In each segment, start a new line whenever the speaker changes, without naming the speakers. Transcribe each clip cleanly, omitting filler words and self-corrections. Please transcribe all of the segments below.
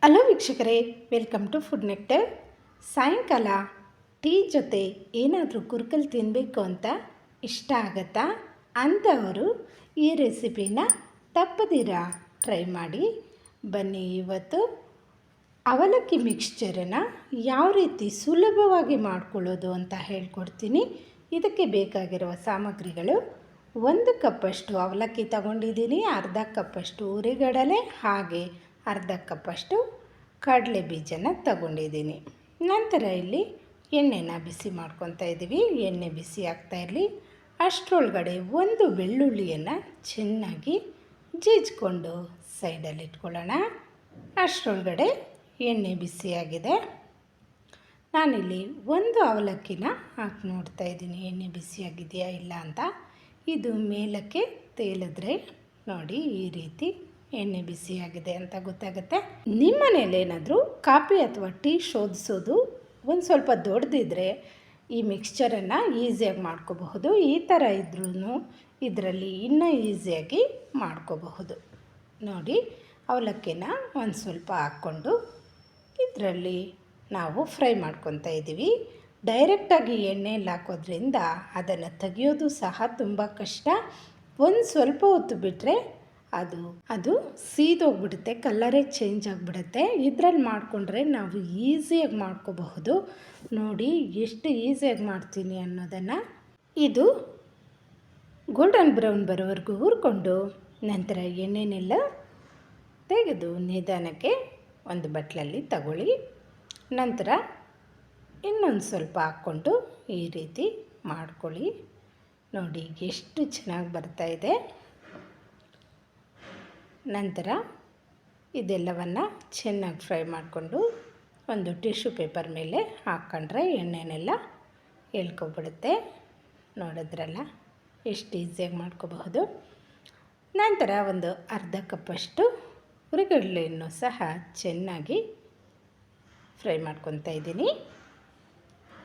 Hello ವೀಕ್ಷಕರೇ, welcome to food nectar. ಸಾಯಂಕಾಲ tea ಜೊತೆ ಏನಾದರೂ ಕುರುಕಲು ತಿನ್ನಬೇಕು ಅಂತ ಇಷ್ಟ ಆಗುತ್ತಾ ಅಂಥವರು ಈ ರೆಸಿಪಿನ ತಪ್ಪದಿರ ಟ್ರೈ ಮಾಡಿ. ಬನ್ನಿ, ಇವತ್ತು ಅವಲಕ್ಕಿ ಮಿಕ್ಸ್ಚರನ್ನು ಯಾವ ರೀತಿ ಸುಲಭವಾಗಿ ಮಾಡ್ಕೊಳ್ಳೋದು ಅಂತ ಹೇಳ್ಕೊಡ್ತೀನಿ. ಇದಕ್ಕೆ ಬೇಕಾಗಿರುವ ಸಾಮಗ್ರಿಗಳು: 1 ಕಪ್ಪಷ್ಟು ಅವಲಕ್ಕಿ ತಗೊಂಡಿದ್ದೀನಿ, ಅರ್ಧ ಕಪ್ಪಷ್ಟು ಹುರಿಗಡಲೆ, ಹಾಗೆ ಅರ್ಧ ಕಪ್ಪಷ್ಟು ಕಡಲೆ ಬೀಜನ ತಗೊಂಡಿದ್ದೀನಿ. ನಂತರ ಇಲ್ಲಿ ಎಣ್ಣೆನ ಬಿಸಿ ಮಾಡ್ಕೊತಾ ಇದ್ದೀವಿ. ಎಣ್ಣೆ ಬಿಸಿ ಆಗ್ತಾ ಇರಲಿ. ಅಷ್ಟರೊಳಗಡೆ 1 ಬೆಳ್ಳುಳ್ಳಿಯನ್ನು ಚೆನ್ನಾಗಿ ಜಜ್ಜಿಕೊಂಡು ಸೈಡಲ್ಲಿ ಇಟ್ಕೊಳ್ಳೋಣ. ಅಷ್ಟರೊಳಗಡೆ ಎಣ್ಣೆ ಬಿಸಿಯಾಗಿದೆ. ನಾನಿಲ್ಲಿ 1 ಅವಲಕ್ಕಿನ ಹಾಕಿ ನೋಡ್ತಾ ಇದ್ದೀನಿ, ಎಣ್ಣೆ ಬಿಸಿಯಾಗಿದೆಯಾ ಇಲ್ಲ ಅಂತ. ಇದು ಮೇಲಕ್ಕೆ ತೇಲಿದ್ರೆ ನೋಡಿ, ಈ ರೀತಿ ಎಣ್ಣೆ ಬಿಸಿಯಾಗಿದೆ ಅಂತ ಗೊತ್ತಾಗುತ್ತೆ. ನಿಮ್ಮ ಮನೇಲಿ ಏನಾದರೂ ಕಾಫಿ ಅಥವಾ ಟೀ ಶೋಧಿಸೋದು ಒಂದು ಸ್ವಲ್ಪ ದೊಡ್ಡದಿದ್ದರೆ ಈ ಮಿಕ್ಸ್ಚರನ್ನು ಈಸಿಯಾಗಿ ಮಾಡ್ಕೋಬಹುದು. ಈ ಥರ ಇದ್ರೂ ಇದರಲ್ಲಿ ಇನ್ನೂ ಈಸಿಯಾಗಿ ಮಾಡ್ಕೋಬಹುದು. ನೋಡಿ, ಅವಲಕ್ಕಿನ ಒಂದು ಸ್ವಲ್ಪ ಹಾಕ್ಕೊಂಡು ಇದರಲ್ಲಿ ನಾವು ಫ್ರೈ ಮಾಡ್ಕೊತಾ ಇದ್ದೀವಿ. ಡೈರೆಕ್ಟಾಗಿ ಎಣ್ಣೆಯಲ್ಲಿ ಹಾಕೋದ್ರಿಂದ ಅದನ್ನು ತೆಗಿಯೋದು ಸಹ ತುಂಬ ಕಷ್ಟ. ಒಂದು ಸ್ವಲ್ಪ ಹೊತ್ತು ಬಿಟ್ಟರೆ ಅದು ಸೀದೋಗ್ಬಿಡುತ್ತೆ, ಕಲ್ಲರೇ ಚೇಂಜ್ ಆಗಿಬಿಡುತ್ತೆ. ಇದರಲ್ಲಿ ಮಾಡಿಕೊಂಡ್ರೆ ನಾವು ಈಸಿಯಾಗಿ ಮಾಡ್ಕೋಬಹುದು. ನೋಡಿ ಎಷ್ಟು ಈಸಿಯಾಗಿ ಮಾಡ್ತೀನಿ ಅನ್ನೋದನ್ನು. ಇದು ಗೋಲ್ಡನ್ ಬ್ರೌನ್ ಬರೋವರೆಗೂ ಹುರ್ಕೊಂಡು ನಂತರ ಎಣ್ಣೆನೆಲ್ಲ ತೆಗೆದು ನಿಧಾನಕ್ಕೆ ಒಂದು ಬಟ್ಲಲ್ಲಿ ತಗೊಳ್ಳಿ. ನಂತರ ಇನ್ನೊಂದು ಸ್ವಲ್ಪ ಹಾಕ್ಕೊಂಡು ಈ ರೀತಿ ಮಾಡ್ಕೊಳ್ಳಿ. ನೋಡಿ ಎಷ್ಟು ಚೆನ್ನಾಗಿ ಬರ್ತಾಯಿದೆ. ನಂತರ ಇದೆಲ್ಲವನ್ನು ಚೆನ್ನಾಗಿ ಫ್ರೈ ಮಾಡಿಕೊಂಡು ಒಂದು ಟಿಶ್ಯೂ ಪೇಪರ್ ಮೇಲೆ ಹಾಕ್ಕೊಂಡ್ರೆ ಎಣ್ಣೆನೆಲ್ಲ ಎಳ್ಕೊಬಿಡುತ್ತೆ. ನೋಡಿದ್ರಲ್ಲ ಎಷ್ಟು ಈಸಿಯಾಗಿ ಮಾಡ್ಕೋಬಹುದು. ನಂತರ ಒಂದು ಅರ್ಧ ಕಪ್ಪಷ್ಟು ಹುರಿಗಡಲೆಯನ್ನು ಸಹ ಚೆನ್ನಾಗಿ ಫ್ರೈ ಮಾಡ್ಕೊತಾ ಇದ್ದೀನಿ.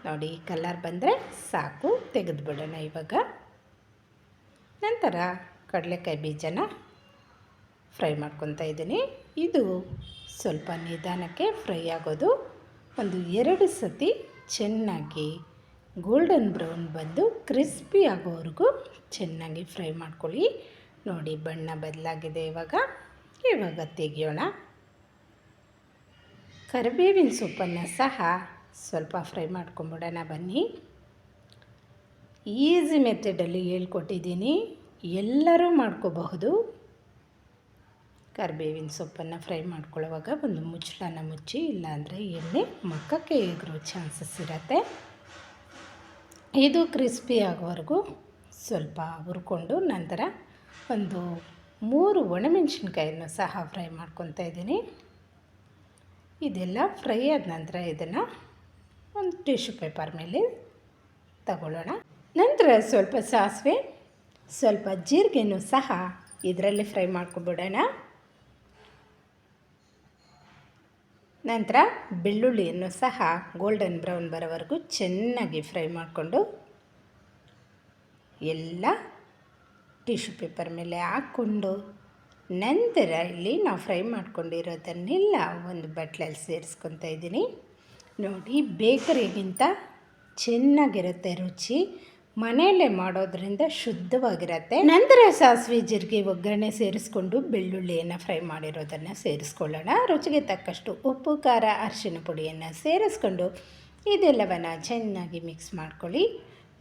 ನೋಡಿ, ಕಲರ್ ಬಂದರೆ ಸಾಕು, ತೆಗೆದುಬಿಡೋಣ ಇವಾಗ. ನಂತರ ಕಡಲೆಕಾಯಿ ಬೀಜನ ಫ್ರೈ ಮಾಡ್ಕೊತಾ ಇದ್ದೀನಿ. ಇದು ಸ್ವಲ್ಪ ನಿಧಾನಕ್ಕೆ ಫ್ರೈ ಆಗೋದು. ಒಂದು 2 ಸತಿ ಚೆನ್ನಾಗಿ ಗೋಲ್ಡನ್ ಬ್ರೌನ್ ಬಂದು ಕ್ರಿಸ್ಪಿ ಆಗೋವರೆಗೂ ಚೆನ್ನಾಗಿ ಫ್ರೈ ಮಾಡ್ಕೊಳ್ಳಿ. ನೋಡಿ, ಬಣ್ಣ ಬದಲಾಗಿದೆ. ಇವಾಗ ತೆಗಿಯೋಣ. ಕರಿಬೇವಿನ ಸೊಪ್ಪನ್ನು ಸಹ ಸ್ವಲ್ಪ ಫ್ರೈ ಮಾಡ್ಕೊಂಬಿಡೋಣ. ಬನ್ನಿ, ಈಸಿ ಮೆಥಡಲ್ಲಿ ಹೇಳ್ಕೊಟ್ಟಿದ್ದೀನಿ, ಎಲ್ಲರೂ ಮಾಡ್ಕೋಬಹುದು. ಕರಿಬೇವಿನ ಸೊಪ್ಪನ್ನು ಫ್ರೈ ಮಾಡ್ಕೊಳ್ಳೋವಾಗ ಒಂದು ಮುಚ್ಚಳನ ಮುಚ್ಚಿ, ಇಲ್ಲಾಂದರೆ ಎಣ್ಣೆ ಮಕ್ಕಕ್ಕೆ ಎಗರೋ ಚಾನ್ಸಸ್ ಇರುತ್ತೆ. ಇದು ಕ್ರಿಸ್ಪಿ ಆಗೋವರೆಗೂ ಸ್ವಲ್ಪ ಹುರ್ಕೊಂಡು ನಂತರ ಒಂದು 3 ಒಣಮೆಣಸಿನ್ಕಾಯನ್ನು ಸಹ ಫ್ರೈ ಮಾಡ್ಕೊತಾ ಇದ್ದೀನಿ. ಇದೆಲ್ಲ ಫ್ರೈ ಆದ ನಂತರ ಇದನ್ನು ಒಂದು ಟಿಶ್ಯೂ ಪೇಪರ್ ಮೇಲೆ ತಗೊಳ್ಳೋಣ. ನಂತರ ಸ್ವಲ್ಪ ಸಾಸಿವೆ, ಸ್ವಲ್ಪ ಜೀರಿಗೆನೂ ಸಹ ಇದರಲ್ಲಿ ಫ್ರೈ ಮಾಡ್ಕೊಬಿಡೋಣ. ನಂತರ ಬೆಳ್ಳುಳ್ಳಿಯನ್ನು ಸಹ ಗೋಲ್ಡನ್ ಬ್ರೌನ್ ಬರೋವರೆಗೂ ಚೆನ್ನಾಗಿ ಫ್ರೈ ಮಾಡಿಕೊಂಡು ಎಲ್ಲ ಟಿಶ್ಯೂ ಪೇಪರ್ ಮೇಲೆ ಹಾಕ್ಕೊಂಡು ನಂತರ ಇಲ್ಲಿ ನಾವು ಫ್ರೈ ಮಾಡ್ಕೊಂಡಿರೋದನ್ನೆಲ್ಲ ಒಂದು ಬಟ್ಲಲ್ಲಿ ಸೇರಿಸ್ಕೊತಾ ಇದ್ದೀನಿ. ನೋಡಿ, ಬೇಕರಿಗಿಂತ ಚೆನ್ನಾಗಿರುತ್ತೆ ರುಚಿ. ಮನೆಯಲ್ಲೇ ಮಾಡೋದ್ರಿಂದ ಶುದ್ಧವಾಗಿರುತ್ತೆ. ನಂತರ ಸಾಸಿವೆ ಜೀರಿಗೆ ಒಗ್ಗರಣೆ ಸೇರಿಸ್ಕೊಂಡು ಬೆಳ್ಳುಳ್ಳಿಯನ್ನು ಫ್ರೈ ಮಾಡಿರೋದನ್ನು ಸೇರಿಸ್ಕೊಳ್ಳೋಣ. ರುಚಿಗೆ ತಕ್ಕಷ್ಟು ಉಪ್ಪು, ಖಾರ, ಅರಿಶಿನ ಪುಡಿಯನ್ನು ಸೇರಿಸ್ಕೊಂಡು ಇದೆಲ್ಲವನ್ನು ಚೆನ್ನಾಗಿ ಮಿಕ್ಸ್ ಮಾಡ್ಕೊಳ್ಳಿ.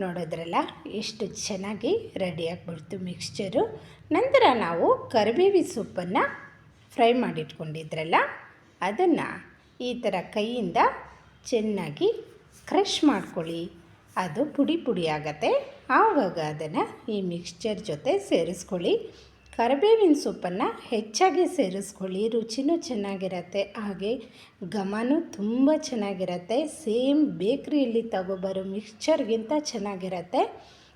ನೋಡೋದ್ರಲ್ಲ ಎಷ್ಟು ಚೆನ್ನಾಗಿ ರೆಡಿ ಆಗಿಬಿಡ್ತು ಮಿಕ್ಸ್ಚರು. ನಂತರ ನಾವು ಕರಿಬೇವಿನ ಸೊಪ್ಪನ್ನು ಫ್ರೈ ಮಾಡಿಟ್ಕೊಂಡಿದ್ರಲ್ಲ, ಅದನ್ನು ಈ ಥರ ಕೈಯಿಂದ ಚೆನ್ನಾಗಿ ಕ್ರಷ್ ಮಾಡ್ಕೊಳ್ಳಿ. ಅದು ಪುಡಿ ಆಗತ್ತೆ. ಆವಾಗ ಅದನ್ನು ಈ ಮಿಕ್ಸ್ಚರ್ ಜೊತೆ ಸೇರಿಸ್ಕೊಳ್ಳಿ. ಕರಿಬೇವಿನ ಸೊಪ್ಪನ್ನು ಹೆಚ್ಚಾಗಿ ಸೇರಿಸ್ಕೊಳ್ಳಿ, ರುಚಿನೂ ಚೆನ್ನಾಗಿರುತ್ತೆ, ಹಾಗೆ ಘಮನೂ ತುಂಬ ಚೆನ್ನಾಗಿರುತ್ತೆ. ಸೇಮ್ ಬೇಕ್ರಿಯಲ್ಲಿ ತಗೊಬರೋ ಮಿಕ್ಸ್ಚರ್ಗಿಂತ ಚೆನ್ನಾಗಿರುತ್ತೆ.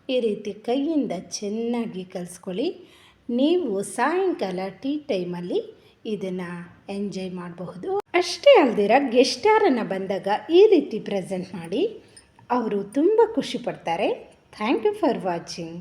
ಈ ರೀತಿ ಕೈಯಿಂದ ಚೆನ್ನಾಗಿ ಕಲಿಸ್ಕೊಳ್ಳಿ. ನೀವು ಸಾಯಂಕಾಲ ಟೀ ಟೈಮಲ್ಲಿ ಇದನ್ನು ಎಂಜಾಯ್ ಮಾಡಬಹುದು. ಅಷ್ಟೇ ಅಲ್ದಿರ ಗೆಸ್ಟ್ ಯಾರನ್ನು ಬಂದಾಗ ಈ ರೀತಿ ಪ್ರೆಸೆಂಟ್ ಮಾಡಿ, ಅವರು ತುಂಬ ಖುಷಿ ಪಡ್ತಾರೆ. Thank you for watching.